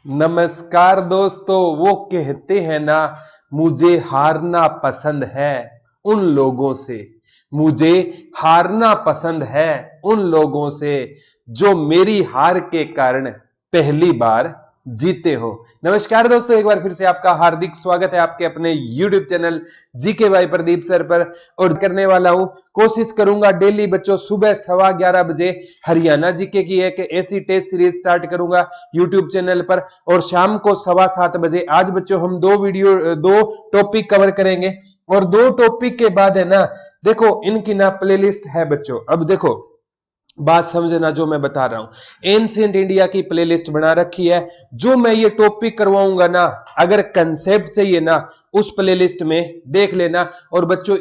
नमस्कार दोस्तों। वो कहते हैं ना, मुझे हारना पसंद है उन लोगों से। मुझे हारना पसंद है उन लोगों से जो मेरी हार के कारण पहली बार जीते हो। नमस्कार दोस्तों, एक बार फिर से आपका हार्दिक स्वागत है आपके अपने YouTube चैनल जीके भाई प्रदीप सर पर। और करने वाला हूं, कोशिश करूंगा डेली बच्चों सुबह 11:15 बजे हरियाणा जीके की एक ऐसी टेस्ट सीरीज स्टार्ट करूंगा YouTube चैनल पर। और शाम को 7:15 बजे आज बच्चों हम दो टॉपिक कवर करेंगे। और दो टॉपिक के बाद है ना, देखो इनकी ना प्लेलिस्ट है बच्चों। अब देखो बात समझना जो मैं बता रहा हूं, एंशिएंट इंडिया की प्लेलिस्ट बना रखी है। जो मैं ये टॉपिक करवाऊंगा ना, अगर कंसेप्ट चाहिए ना, उस प्लेलिस्ट में देख लेना। और बच्चों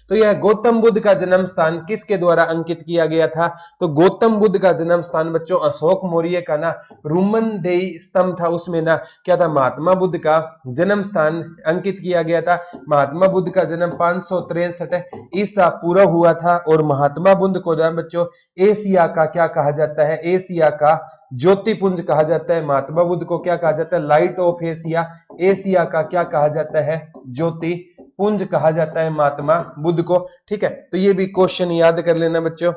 तो यह गौतम बुद्ध का जन्म स्थान किसके द्वारा अंकित किया गया था? तो गौतम बुद्ध का जन्म स्थान बच्चों अशोक मौर्य का ना रुमन देई स्तंभ था, उसमें ना क्या था, महात्मा बुद्ध का जन्म स्थान अंकित किया गया था। महात्मा बुद्ध का जन्म 563 ईसा पूर्व हुआ था। और महात्मा बुद्ध को ना बच्चों एशिया का क्या कहा जाता है? एशिया का ज्योतिपुंज कहा जाता है। महात्मा बुद्ध को क्या कहा जाता है? Light of Asia. एशिया का क्या कहा जाता है? ज्योतिपुंज कहा जाता है महात्मा बुद्ध को। ठीक है, तो ये भी क्वेश्चन याद कर लेना बच्चों।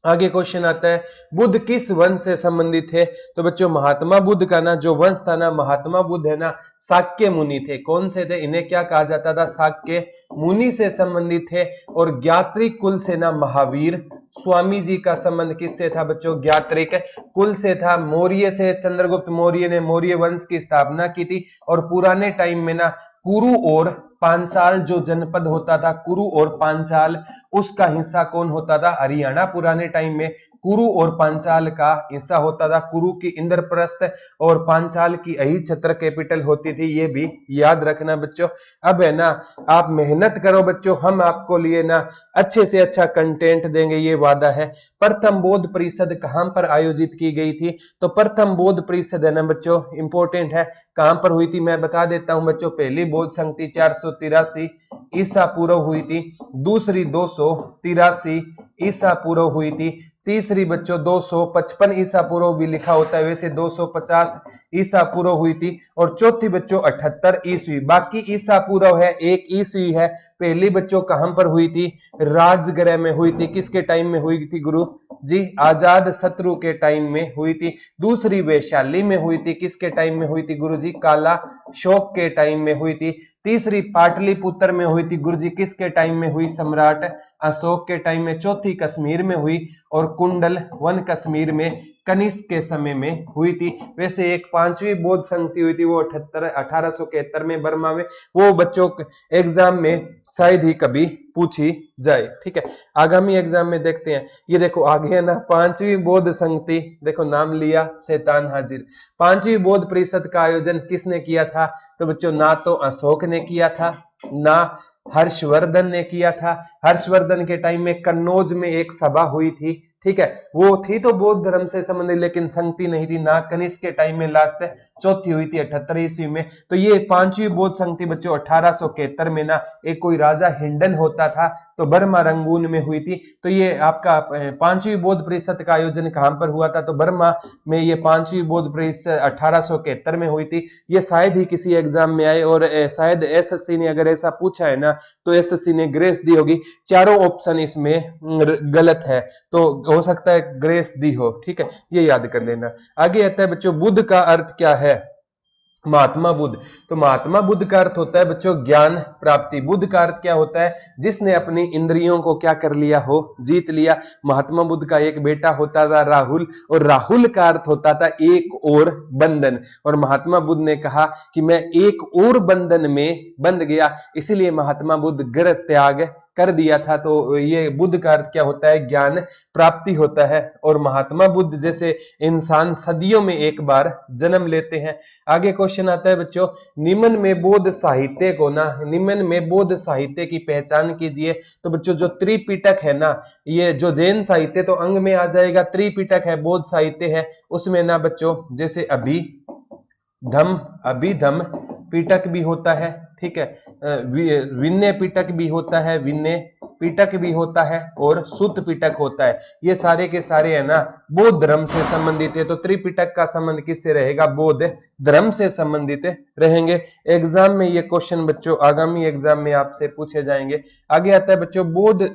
आगे क्वेश्चन आता है, बुद्ध किस वंश से संबंधित थे? तो बच्चों महात्मा बुद्ध का ना जो वंश था ना, महात्मा बुद्ध है ना शाक्य मुनि थे। कौन से थे? इन्हें क्या कहा जाता था? शाक्य मुनि से संबंधित थे। और ज्ञात्रिक कुल से ना महावीर स्वामी जी का संबंध किससे था बच्चों? ज्ञात्रिक कुल से था। मौर्य से चंद्रगुप्त मौर्य ने मौर्य वंश की स्थापना की थी। और पुराने टाइम में ना कुरु और पांचाल जो जनपद होता था, कुरु और पांचाल, उसका हिस्सा कौन होता था? हरियाणा पुराने टाइम में कुरु और पांचाल का हिस्सा होता था। कुरु की इंद्रप्रस्थ और पांचाल की अही छत्र कैपिटल होती थी। ये भी याद रखना बच्चों। अब है ना, आप मेहनत करो बच्चों, हम आपको लिए ना अच्छे से अच्छा कंटेंट देंगे, ये वादा है। प्रथम बौद्ध परिषद कहां पर आयोजित की गई थी? तो प्रथम बौद्ध परिषद है ना बच्चों, इंपॉर्टेंट है, कहां पर हुई थी मैं बता देता हूं बच्चों। पहली बौद्ध संगति 483 ईसा पूर्व हुई थी। दूसरी 283 ईसा पूर्व हुई थी। तीसरी बच्चों 255 ईसा पूर्व भी लिखा होता है, वैसे 250 ईसा पूर्व हुई थी। और चौथी बच्चों 78 ईस्वी। बाकी ईसा पूर्व है, एक ईस्वी है। पहली बच्चों कहां पर हुई थी? राजगृह में हुई थी। किसके टाइम में हुई थी गुरु जी? आजाद शत्रु के टाइम में हुई थी। दूसरी वैशाली में हुई थी। किसके टाइम में हुई थी गुरु जी? काला शोक के टाइम में हुई थी। तीसरी पाटलिपुत्र में हुई थी गुरु जी। किसके टाइम में हुई? सम्राट अशोक के टाइम में। चौथी कश्मीर में हुई। और कुंडल वन कश्मीर में कनिष्क के समय में हुई थी। वैसे एक पांचवी बौद्ध संगति हुई थी, वो 1871 में बर्मा में। वो बच्चों एग्जाम में शायद ही कभी पूछी जाए। ठीक है, आगामी एग्जाम में देखते हैं। ये देखो आगे है ना, पांचवी बौद्ध संगति, देखो नाम लिया शैतान हाजिर। पांचवी बौद्ध परिषद का आयोजन किसने किया था? तो बच्चों ना तो अशोक ने किया था, ना हर्षवर्धन ने किया था। हर्षवर्धन के टाइम में कन्नौज में एक सभा हुई थी। ठीक है, वो थी तो बौद्ध धर्म से संबंधित, लेकिन संगति नहीं थी। ना कनिष्क के टाइम में लास्ट चौथी हुई थी 78 ईस्वी में। तो ये पांचवी बौद्ध संगति बच्चों 1871 में ना एक कोई राजा हिंडन होता था, तो बर्मा रंगून में हुई थी। तो ये आपका पांचवी बौद्ध परिषद का आयोजन कहां पर हुआ था? तो बर्मा में ये पांचवी बौद्ध परिषद 1871 में हुई थी। ये शायद ही किसी एग्जाम में आए। और शायद एसएससी ने अगर ऐसा पूछा है ना, तो एसएससी ने ग्रेस दी होगी। चारों ऑप्शन इसमें गलत है, तो हो सकता है ग्रेस दी हो। ठीक है, ये याद कर लेना। आगे आता है बच्चों, बुद्ध का अर्थ क्या है? महात्मा बुद्ध। तो महात्मा बुद्ध का अर्थ होता है बच्चों ज्ञान प्राप्ति। बुद्ध का अर्थ क्या होता है? जिसने अपनी इंद्रियों को क्या कर लिया हो? जीत लिया। महात्मा बुद्ध का एक बेटा होता था राहुल, और राहुल का अर्थ होता था एक और बंधन। और महात्मा बुद्ध ने कहा कि मैं एक और बंधन में बंध गया, इसीलिए महात्मा बुद्ध गृह त्याग कर दिया था। तो ये बुद्ध का अर्थ क्या होता है? ज्ञान प्राप्ति होता है। और महात्मा बुद्ध जैसे इंसान सदियों में एक बार जन्म लेते हैं। आगे क्वेश्चन आता है बच्चों, निम्न में बौद्ध साहित्य को ना, निम्न में बौद्ध साहित्य की पहचान कीजिए। तो बच्चों जो त्रिपिटक है ना, ये जो जैन साहित्य तो अंग में आ जाएगा, त्रिपिटक है, बौद्ध साहित्य है, उसमें ना बच्चों जैसे अभिधम पिटक भी होता है। ठीक है, विनय पिटक भी होता है, विनय पिटक भी होता है और सुत पिटक होता है। ये सारे के सारे है ना बौद्ध धर्म से संबंधित है। तो त्रिपिटक का संबंध किससे रहेगा? बौद्ध धर्म से संबंधित रहेंगे। एग्जाम में ये क्वेश्चन बच्चों आगामी एग्जाम में आपसे पूछे जाएंगे। आगे आता है बच्चों बौद्ध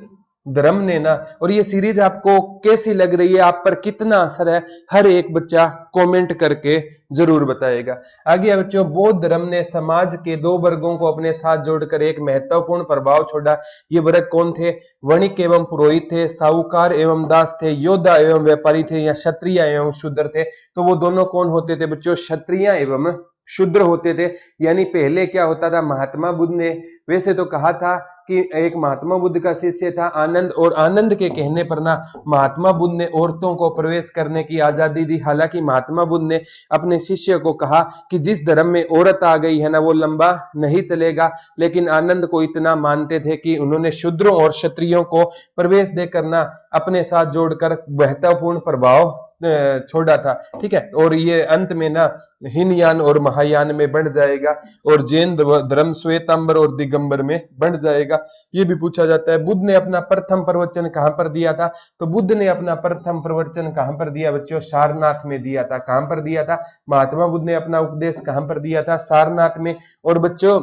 धर्म ने ना, और ये सीरीज आपको कैसी लग रही है, आप पर कितना असर है, हर एक बच्चा कमेंट करके जरूर बताएगा। आगे बच्चों बौद्ध धर्म ने समाज के दो वर्गों को अपने साथ जोड़कर एक महत्वपूर्ण प्रभाव छोड़ा। ये वर्ग कौन थे? वणिक एवं पुरोहित थे, साहूकार एवं दास थे, योद्धा एवं व्यापारी थे, या क्षत्रिय एवं शूद्र थे। तो वो दोनों कौन होते थे बच्चों? क्षत्रिय एवं शूद्र होते थे। यानी पहले क्या होता था, महात्मा बुद्ध ने वैसे तो कहा था कि एक महात्मा बुद्ध का शिष्य था आनंद, और आनंद के कहने पर ना महात्मा बुद्ध ने औरतों को प्रवेश करने की आजादी दी। हालांकि महात्मा बुद्ध ने अपने शिष्य को कहा कि जिस धर्म में औरत आ गई है ना वो लंबा नहीं चलेगा, लेकिन आनंद को इतना मानते थे कि उन्होंने शूद्रों और क्षत्रियों को प्रवेश देकर ना अपने साथ जोड़कर महत्वपूर्ण प्रभाव छोड़ा था। ठीक है, और ये अंत में ना हीनयान और महायान में बढ़ जाएगा, और जैन धर्म श्वेतांबर और दिगंबर में बढ़ जाएगा। ये भी पूछा जाता है। बुद्ध ने अपना प्रथम प्रवचन कहां पर दिया था? तो बुद्ध ने अपना प्रथम प्रवचन कहां पर दिया बच्चों? सारनाथ में दिया था। कहां पर दिया था? महात्मा बुद्ध ने अपना उपदेश कहां पर दिया था? सारनाथ में। और बच्चों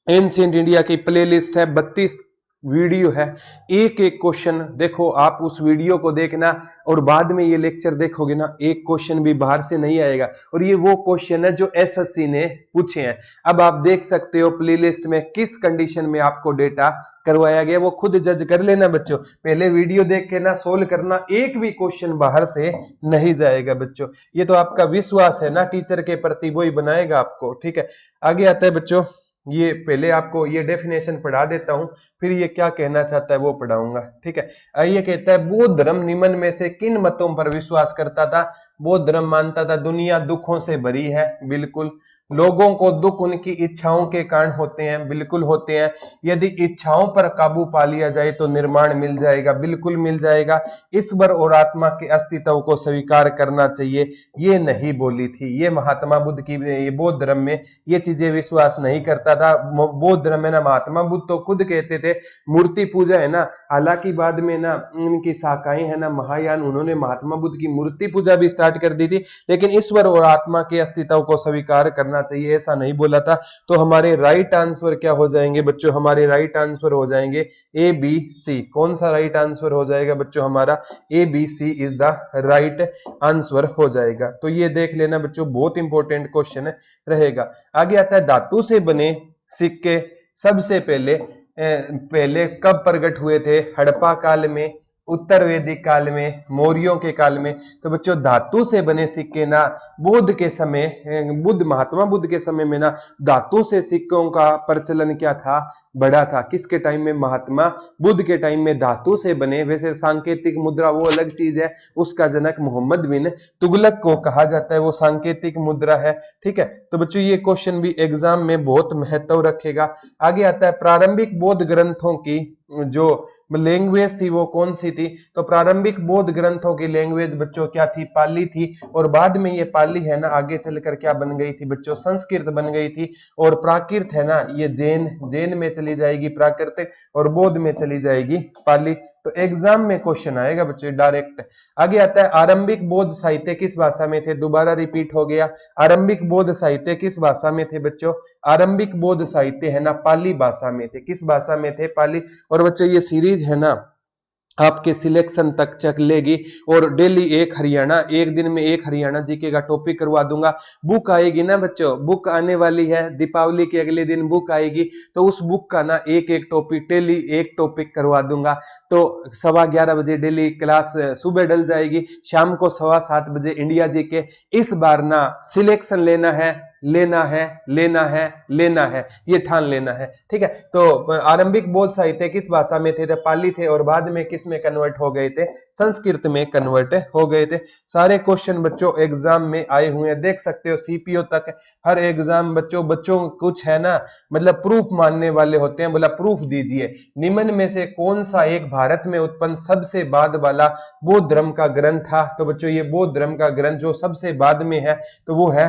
एंशिएंट इंडिया की प्लेलिस्ट है, 32 वीडियो है, एक एक क्वेश्चन देखो, आप उस वीडियो को देखना और बाद में ये लेक्चर देखोगे ना, एक क्वेश्चन भी बाहर से नहीं आएगा। और ये वो क्वेश्चन है जो एसएससी ने पूछे हैं। अब आप देख सकते हो प्लेलिस्ट में किस कंडीशन में आपको डेटा करवाया गया, वो खुद जज कर लेना बच्चों। पहले वीडियो देख के ना सोल्व करना, एक भी क्वेश्चन बाहर से नहीं जाएगा बच्चों। ये तो आपका विश्वास है ना टीचर के प्रति, वो ही बनाएगा आपको। ठीक है, आगे आता है बच्चों, ये पहले आपको ये डेफिनेशन पढ़ा देता हूं, फिर ये क्या कहना चाहता है वो पढ़ाऊंगा। ठीक है, ये कहता है बौद्ध धर्म निम्न में से किन मतों पर विश्वास करता था? बौद्ध धर्म मानता था दुनिया दुखों से भरी है, बिल्कुल। लोगों को दुख उनकी इच्छाओं के कारण होते हैं, बिल्कुल होते हैं। यदि इच्छाओं पर काबू पा लिया जाए तो निर्माण मिल जाएगा, बिल्कुल मिल जाएगा। ईश्वर और आत्मा के अस्तित्व को स्वीकार करना चाहिए, ये नहीं बोली थी। ये महात्मा बुद्ध की, ये बौद्ध धर्म में ये चीजें विश्वास नहीं करता था। बौद्ध धर्म में ना महात्मा बुद्ध तो खुद कहते थे मूर्ति पूजा है ना, हालांकि बाद में ना उनकी शाखाएं है ना महायान, उन्होंने महात्मा बुद्ध की मूर्ति पूजा भी स्टार्ट कर दी थी, लेकिन ईश्वर और आत्मा के अस्तित्व को स्वीकार करना चाहिए, ऐसा नहीं बोला था। तो हमारे राइट आंसर क्या हो जाएंगे बच्चों? हमारे राइट आंसर हो जाएंगे ए बी सी। कौन सा राइट आंसर हो जाएगा बच्चों? हमारा A B C is the right answer हो जाएगा। तो ये देख लेना बच्चों, बहुत इंपॉर्टेंट क्वेश्चन रहेगा। आगे आता है धातु से बने सिक्के सबसे पहले कब प्रकट हुए थे? हड़प्पा काल में, उत्तर वैदिक काल में, मौर्यों के काल में। तो बच्चों धातु से बने सिक्के ना बुद्ध के समय, महात्मा बुद्ध के समय में ना धातु से सिक्कों का प्रचलन क्या था? बड़ा था। किसके टाइम में? महात्मा बुद्ध के टाइम में धातु से बने। वैसे सांकेतिक मुद्रा वो अलग चीज है, उसका जनक मोहम्मद बिन तुगलक को कहा जाता है, वो सांकेतिक मुद्रा है। ठीक है, तो बच्चों ये क्वेश्चन भी एग्जाम में बहुत महत्व रखेगा। आगे आता है प्रारंभिक बौद्ध ग्रंथों की जो लैंग्वेज थी वो कौन सी थी? तो प्रारंभिक बौद्ध ग्रंथों की लैंग्वेज बच्चों क्या थी? पाली थी। और बाद में ये पाली है ना आगे चलकर क्या बन गई थी बच्चों? संस्कृत बन गई थी। और प्राकृत है ना ये जैन में चली जाएगी प्राकृतिक, और बौद्ध में चली जाएगी पाली। तो एग्जाम में क्वेश्चन आएगा बच्चों डायरेक्ट। आगे आता है आरंभिक बौद्ध साहित्य किस भाषा में थे? दोबारा रिपीट हो गया, आरंभिक बौद्ध साहित्य किस भाषा में थे बच्चों? आरंभिक बौद्ध साहित्य है ना पाली भाषा में थे। किस भाषा में थे? पाली। और बच्चों ये सीरीज है ना आपके सिलेक्शन तक चलेगी, और डेली एक दिन में एक हरियाणा जीके का टॉपिक करवा दूंगा। बुक आएगी ना बच्चों, बुक आने वाली है, दीपावली के अगले दिन बुक आएगी, तो उस बुक का ना एक एक टॉपिक, डेली एक टॉपिक करवा दूंगा। तो 11:15 बजे डेली क्लास सुबह डल जाएगी, शाम को 7:15 बजे इंडिया जीके। इस बार ना सिलेक्शन लेना है, ये ठान लेना है। ठीक है, तो आरंभिक बौद्ध साहित्य किस भाषा में थे? पाली थे। और बाद में किस में कन्वर्ट हो गए थे? संस्कृत में कन्वर्ट हो गए थे। सारे क्वेश्चन बच्चों एग्जाम में आए हुए हैं, देख सकते हो सीपीओ तक हर एग्जाम बच्चों कुछ है ना मतलब प्रूफ मानने वाले होते हैं, बोला प्रूफ दीजिए। निम्न में से कौन सा एक भारत में उत्पन्न सबसे बाद वाला बौद्ध धर्म का ग्रंथ था? तो बच्चों ये बौद्ध धर्म का ग्रंथ जो सबसे बाद में है तो वो है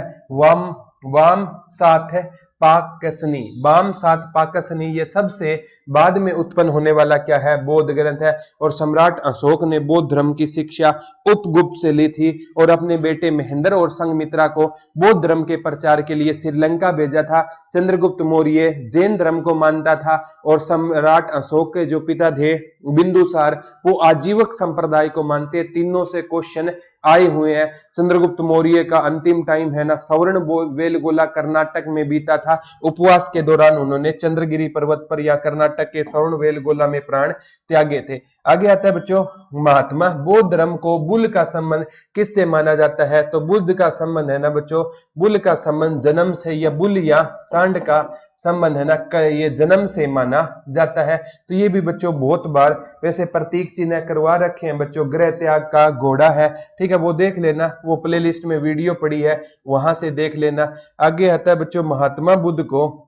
वाम साथ है। पाकसनी, बाम सात पाकसनी, ये सबसे बाद में उत्पन्न होने वाला क्या है, बौद्ध ग्रंथ है। और सम्राट अशोक ने बौद्ध धर्म की शिक्षा उपगुप्त से ली थी और अपने बेटे महेंद्र और संघमित्रा को बौद्ध धर्म के प्रचार के लिए श्रीलंका भेजा था। चंद्रगुप्त मौर्य जैन धर्म को मानता था और सम्राट अशोक के जो पिता थे बिंदुसार वो आजीवक संप्रदाय को मानते। तीनों से क्वेश्चन आए हुए हैं। चंद्रगुप्त मौर्य का अंतिम टाइम है ना सवर्ण बेलगोला कर्नाटक में बीता था। उपवास के दौरान उन्होंने चंद्रगिरी पर्वत पर या कर्नाटक के सवर्ण बेलगोला में प्राण त्यागे थे। आगे आता है बच्चों महात्मा। बौद्ध धर्म को बुल का संबंध किससे माना जाता है, तो बुद्ध का संबंध है ना बच्चों, बुल का संबंध जन्म से, या बुल या सांड का संबंध है ना, ये जन्म से माना जाता है। तो ये भी बच्चों बहुत बार वैसे प्रतीक चिन्ह करवा रखे हैं बच्चों। गृह त्याग का घोड़ा है, ठीक है, वो देख लेना, वो प्लेलिस्ट में वीडियो पड़ी है, वहां से देख लेना। आगे आता है बच्चों महात्मा बुद्ध को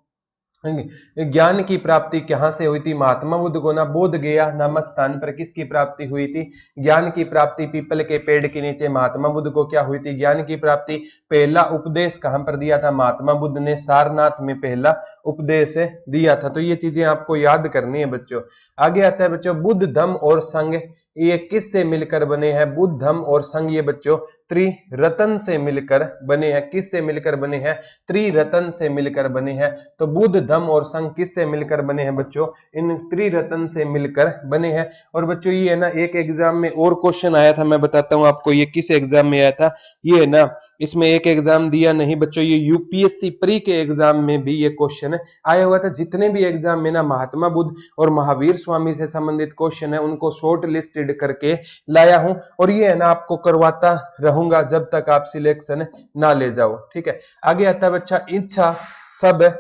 ज्ञान की प्राप्ति कहां से हुई थी। महात्मा बुद्ध को ना बोध गया नामक स्थान पर किसकी प्राप्ति हुई थी, ज्ञान की प्राप्ति। पीपल के पेड़ के नीचे महात्मा बुद्ध को क्या हुई थी, ज्ञान की प्राप्ति। पहला उपदेश कहां पर दिया था, महात्मा बुद्ध ने सारनाथ में पहला उपदेश दिया था। तो ये चीजें आपको याद करनी है बच्चों। आगे आता है बच्चों बुद्ध धम्म और संघ, ये किससे मिलकर बने हैं, बुद्ध धम्म और संघ ये बच्चों त्रिरत्न से मिलकर बने हैं। किससे मिलकर बने हैं, त्रिरत्न से मिलकर बने हैं। तो बुद्ध धम्म और संघ किससे मिलकर बने हैं बच्चों, इन त्रिरत्न से मिलकर बने हैं। और बच्चों ये है ना एक एग्जाम में और क्वेश्चन आया था, मैं बताता हूं आपको ये किस एग्जाम में आया था। ये है ना इसमें एक एग्जाम दिया नहीं बच्चों, ये यूपीएससी प्री के एग्जाम में भी ये क्वेश्चन आया हुआ था। जितने भी एग्जाम में ना महात्मा बुद्ध और महावीर स्वामी से संबंधित क्वेश्चन है उनको शॉर्ट लिस्टेड करके लाया हूं, और ये है ना आपको करवाता रहूंगा जब तक आप सिलेक्शन ना ले जाओ, ठीक है। आगे आता है बच्चा इच्छा सब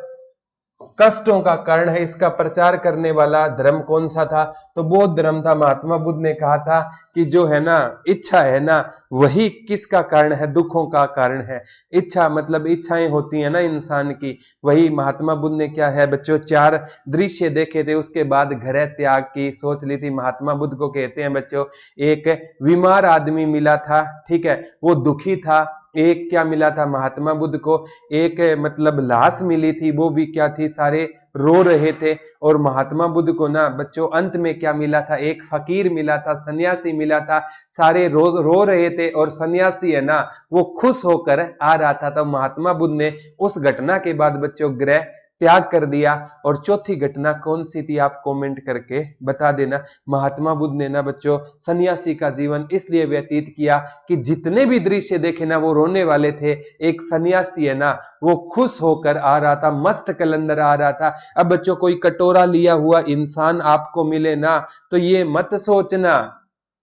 कष्टों का कारण है, इसका प्रचार करने वाला धर्म कौन सा था, तो बौद्ध धर्म था। महात्मा बुद्ध ने कहा था कि जो है ना इच्छा है ना वही किसका कारण है, दुखों का कारण है। इच्छा मतलब इच्छाएं होती है ना इंसान की, वही महात्मा बुद्ध ने क्या है बच्चों 4 दृश्य देखे थे, उसके बाद घर त्याग की सोच ली थी। महात्मा बुद्ध को कहते हैं बच्चों एक बीमार आदमी मिला था, ठीक है, वो दुखी था। एक क्या मिला था महात्मा बुद्ध को, एक मतलब लाश मिली थी, वो भी क्या थी, सारे रो रहे थे। और महात्मा बुद्ध को ना बच्चों अंत में क्या मिला था, एक फकीर मिला था, सन्यासी मिला था, सारे रो रहे थे और सन्यासी है ना वो खुश होकर आ रहा था। तो महात्मा बुद्ध ने उस घटना के बाद बच्चों गृह त्याग कर दिया। और चौथी घटना कौन सी थी आप कमेंट करके बता देना। महात्मा बुद्ध ने ना बच्चों सन्यासी का जीवन इसलिए व्यतीत किया कि जितने भी दृश्य देखे ना वो रोने वाले थे। एक सन्यासी है ना वो खुश होकर आ रहा था, मस्त कलंदर आ रहा था। अब बच्चों कोई कटोरा लिया हुआ इंसान आपको मिले ना तो ये मत सोचना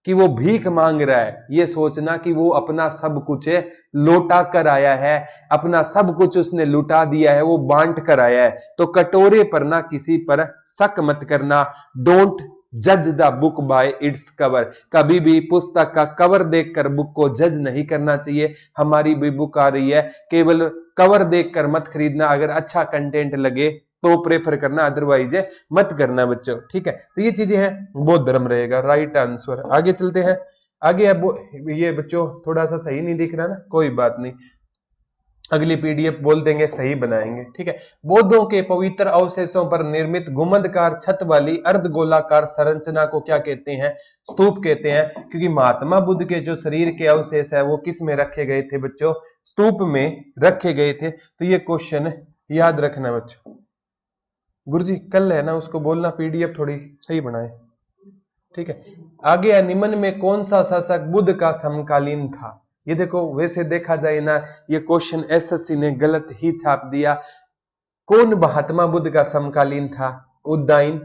कि वो भीख मांग रहा है, ये सोचना कि वो अपना सब कुछ लौटा कर आया है, अपना सब कुछ उसने लुटा दिया है, वो बांट कर आया है। तो कटोरे पर ना किसी पर शक मत करना। डोंट जज the book by its cover, कभी भी पुस्तक का कवर देखकर बुक को जज नहीं करना चाहिए। हमारी भी बुक आ रही है, केवल कवर देखकर मत खरीदना, अगर अच्छा कंटेंट लगे तो प्रेफर करना, अदरवाइज मत करना बच्चों, ठीक है। तो ये चीजें हैं, बौद्ध धर्म रहेगा राइट आंसर। आगे चलते हैं। आगे अब ये बच्चों थोड़ा सा सही नहीं दिख रहा ना, कोई बात नहीं, अगली पीडीएफ बोल देंगे सही बनाएंगे, ठीक है। बौद्धों के पवित्र अवशेषों पर निर्मित गुंबदकार छत वाली अर्धगोलाकार संरचना को क्या कहते हैं, स्तूप कहते हैं। क्योंकि महात्मा बुद्ध के जो शरीर के अवशेष है वो किस में रखे गए थे बच्चों, स्तूप में रखे गए थे। तो ये क्वेश्चन याद रखना बच्चों। गुरुजी कल है ना उसको बोलना पीडीएफ थोड़ी सही बनाए, ठीक है। आगे है निम्न में कौन सा शासक बुद्ध का समकालीन था। ये देखो वैसे देखा जाए ना ये क्वेश्चन एसएससी ने गलत ही छाप दिया। कौन महात्मा बुद्ध का समकालीन था, उदयन,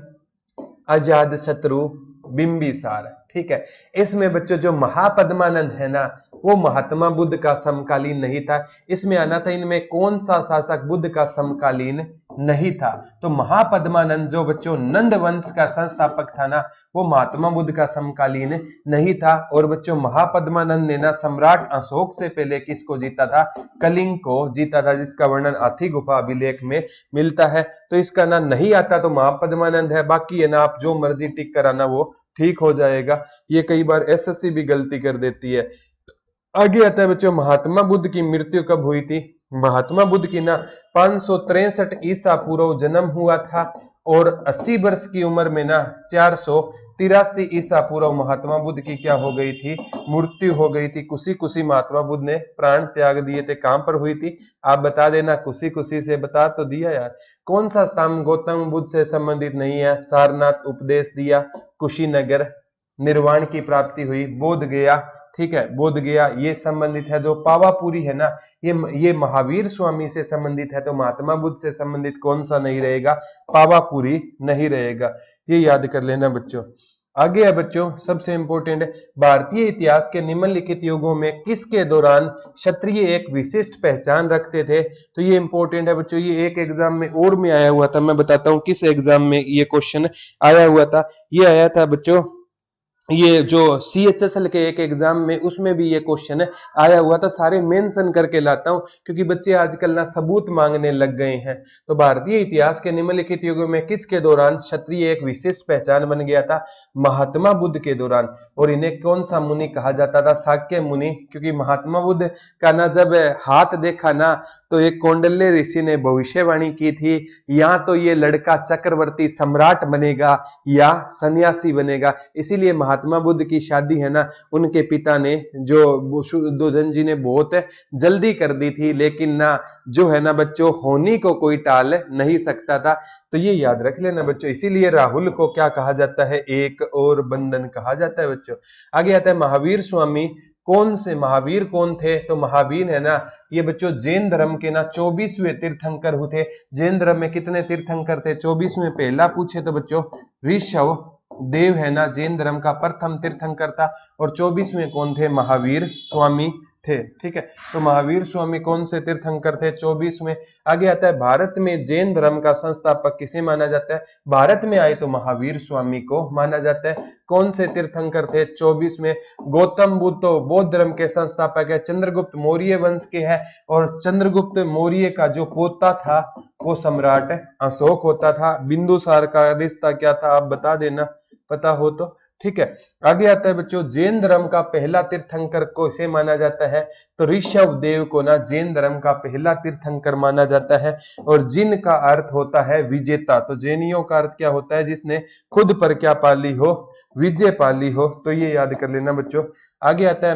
अजात शत्रु, बिंबिसार, ठीक है। इसमें बच्चों जो महापद्मानंद है ना वो महात्मा बुद्ध का समकालीन नहीं था। इसमें आना था इनमें कौन सा शासक बुद्ध का समकालीन नहीं था। तो महापद्मानंद जो बच्चों नंद वंश का संस्थापक था ना वो महात्मा बुद्ध का समकालीन नहीं था। और बच्चों महापद्मानंद ने ना सम्राट अशोक से पहले किसको जीता था, कलिंग को जीता था, जिसका वर्णन हाथी गुफा अभिलेख में मिलता है। तो इसका ना नहीं आता तो महापद्मानंद है, बाकी है ना आप जो मर्जी टिक कराना वो ठीक हो जाएगा। ये कई बार एसएससी भी गलती कर देती है। आगे आता है बच्चों महात्मा बुद्ध की मृत्यु कब हुई थी, महात्मा बुद्ध की ना 563 ईसा पूर्व जन्म हुआ था और 80 वर्ष की उम्र में ना 483 ईसा पूर्व महात्मा बुद्ध की क्या हो गई थी, मृत्यु हो गई थी। कुशी कुशी महात्मा बुद्ध ने प्राण त्याग दिए थे। कहां पर हुई थी आप बता देना, कुशी कुशी से बता तो दिया यार। कौन सा स्थान गौतम बुद्ध से संबंधित नहीं है? सारनाथ उपदेश दिया, कुशीनगर निर्वाण की प्राप्ति हुई, बोध गया, ठीक है, बोध गया ये संबंधित है। जो पावापुरी है ना ये महावीर स्वामी से संबंधित है, तो महात्मा बुद्ध से संबंधित कौन सा नहीं रहेगा? पावापुरी नहीं रहेगा। ये याद कर लेना बच्चों। आगे है बच्चों सबसे इंपॉर्टेंट, भारतीय इतिहास के निम्नलिखित युगों में किसके दौरान क्षत्रिय एक विशिष्ट पहचान रखते थे? तो ये इंपॉर्टेंट है बच्चों, ये एक एग्जाम में और में आया हुआ था। मैं बताता हूं किस एग्जाम में ये क्वेश्चन आया हुआ था। ये आया था बच्चों, ये जो CHSL के एक एग्जाम में, उसमें भी ये क्वेश्चन आया हुआ था। सारे मेंशन करके लाता हूं क्योंकि बच्चे आजकल ना सबूत मांगने लग गए हैं। तो भारतीय इतिहास के निम्नलिखित युगों में किसके दौरान क्षत्रिय एक विशिष्ट पहचान बन गया था? महात्मा बुद्ध के दौरान। और इन्हें कौन सा मुनि कहा जाता था? शाक्य मुनि। क्योंकि महात्मा बुद्ध का ना जब हाथ देखा ना तो एक कौंडल्य ऋषि ने भविष्यवाणी की थी, या तो ये लड़का चक्रवर्ती सम्राट बनेगा या सन्यासी बनेगा। इसीलिए महात्मा बुद्ध की शादी है ना उनके पिता ने, जो शुद्धोधन जी ने, बहुत जल्दी कर दी थी। लेकिन ना जो है ना बच्चों, होनी को कोई टाल नहीं सकता था। तो ये याद रख लेना बच्चों। इसीलिए राहुल को क्या कहा जाता है? एक और बंधन कहा जाता है बच्चों। आगे आता है महावीर स्वामी। कौन से महावीर कौन थे? तो महावीर है ना ये बच्चों जैन धर्म के ना 24वें तीर्थंकर हुए। जैन धर्म में कितने तीर्थंकर थे? 24वें। पहला पूछे तो बच्चों ऋषभ देव है ना जैन धर्म का प्रथम तीर्थंकर था। और 24वें कौन थे? महावीर स्वामी थे। ठीक है, तो महावीर स्वामी कौन से तीर्थंकर थे? 24वें। आगे आता है भारत में जैन धर्म का संस्थापक किसे माना जाता है? भारत में आए तो महावीर स्वामी को माना जाता है। कौन से तीर्थंकर थे? 24वें। गौतम बुद्ध तो बौद्ध धर्म के संस्थापक है, चंद्रगुप्त मौर्य वंश के है। और चंद्रगुप्त मौर्य का जो पोता था वो सम्राट अशोक होता था। बिंदुसार का रिश्ता क्या था आप बता देना, पता हो तो। ठीक है, आगे आता है बच्चों जैन धर्म का पहला तीर्थंकर को इसे माना जाता है तो ऋषभ देव को ना जैन धर्म का पहला तीर्थंकर माना जाता है। और जिन का अर्थ होता है विजेता। तो जैनियों का अर्थ क्या होता है? जिसने खुद पर क्या पाली हो? विजय पाली हो। तो ये याद कर लेना बच्चों। आगे आता है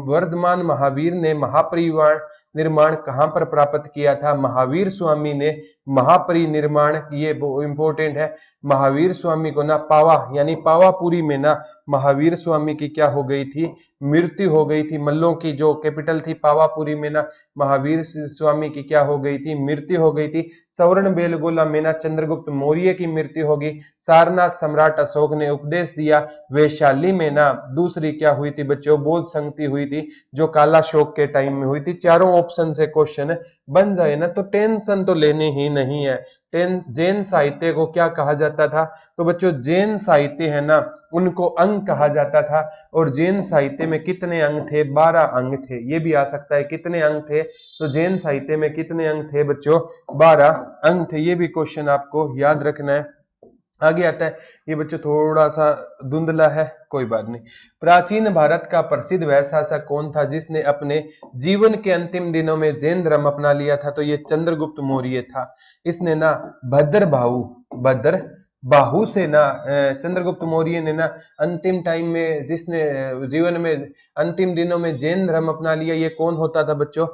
वर्धमान महावीर ने महापरिनिर्वाण निर्माण कहां पर प्राप्त किया था? महावीर स्वामी ने महापरिनिर्वाण, ये इंपॉर्टेंट है। महावीर स्वामी को ना पावा यानी पावापुरी में ना महावीर स्वामी की क्या हो गई थी? मृत्यु हो गई थी। मल्लों की जो कैपिटल थी पावापुरी में ना महावीर स्वामी की क्या हो गई थी? मृत्यु हो गई थी। सवर्ण बेलगोला में ना चंद्रगुप्त मौर्य की मृत्यु होगी। सारनाथ सम्राट अशोक ने उपदेश दिया। वैशाली में ना दूसरी क्या हुई थी बच्चों? बौद्ध संगति हुई थी, जो काला शोक के टाइम में हुई थी। चारों ऑप्शन से क्वेश्चन बन जाए ना तो टेंशन तो लेने ही नहीं है। जैन साहित्य को क्या कहा जाता था? तो बच्चों जैन साहित्य है ना उनको अंग कहा जाता था। और जैन साहित्य में कितने अंग थे? 12 अंग थे। ये भी आ सकता है कितने अंग थे? तो जैन साहित्य में कितने अंग थे बच्चों? 12 अंग थे। ये भी क्वेश्चन आपको याद रखना है। आगे आता है, ये बच्चों थोड़ा सा धुंधला है, कोई बात नहीं। प्राचीन भारत का प्रसिद्ध वह शासक कौन था जिसने अपने जीवन के अंतिम दिनों में जैन धर्म अपना लिया था? तो ये चंद्रगुप्त मौर्य था। इसने ना भद्र बाहु से ना चंद्रगुप्त मौर्य ने ना अंतिम टाइम में, जिसने जीवन में अंतिम दिनों में जैन धर्म अपना लिया, ये कौन होता था बच्चों?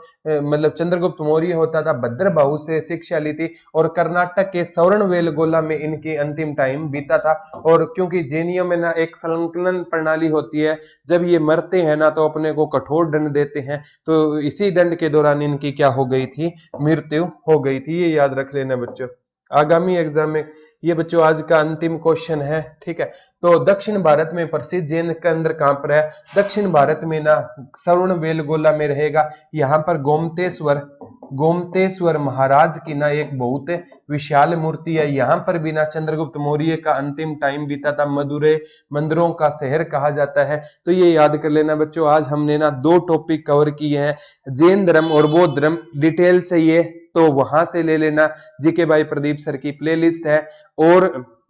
मतलब चंद्रगुप्त मौर्य होता था। भद्र बाहु से शिक्षा ली थी और कर्नाटक के सवर्णवेलगोला में इनकी अंतिम टाइम बीता था। और क्योंकि जैनियों में ना एक संकलन प्रणाली होती है, जब ये मरते हैं ना तो अपने को कठोर दंड देते हैं, तो इसी दंड के दौरान इनकी क्या हो गई थी? मृत्यु हो गई थी। ये याद रख लेना बच्चों, आगामी एग्जाम में। ये बच्चों आज का अंतिम क्वेश्चन है। ठीक है, तो दक्षिण भारत में प्रसिद्ध जैन केंद्र कहां पर है? दक्षिण भारत में ना सवर्णवेलगोला में रहेगा। यहाँ पर गोमतेश्वर महाराज की ना एक बहुत विशाल मूर्ति है। यहाँ पर भी ना चंद्रगुप्त मौर्य का अंतिम टाइम बीता था। मदुरै मंदिरों का शहर कहा जाता है। तो ये याद कर लेना बच्चों। आज हमने ना 2 टॉपिक कवर किए हैं, जैन धर्म और बौद्ध धर्म। डिटेल से ये तो वहां से ले लेना, जीके बाई प्रदीप सर की प्लेलिस्ट है। और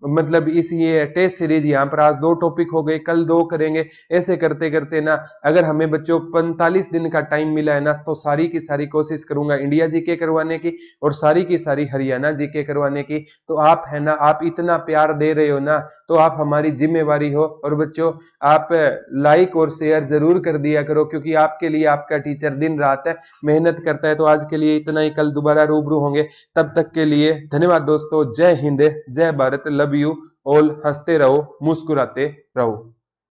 मतलब इस ये टेस्ट सीरीज यहाँ पर आज 2 टॉपिक हो गए, कल 2 करेंगे। ऐसे करते करते ना अगर हमें बच्चों 45 दिन का टाइम मिला है ना तो सारी की सारी कोशिश करूंगा इंडिया जीके करवाने की और सारी की सारी हरियाणा जीके करवाने की। तो आप है ना, आप इतना प्यार दे रहे हो ना, तो आप हमारी जिम्मेवारी हो। और बच्चों आप लाइक और शेयर जरूर कर दिया करो, क्योंकि आपके लिए आपका टीचर दिन रात मेहनत करता है। तो आज के लिए इतना ही, कल दोबारा रूबरू होंगे। तब तक के लिए धन्यवाद दोस्तों। जय हिंद, जय भारत, लव यू ऑल। हंसते रहो, मुस्कुराते रहो।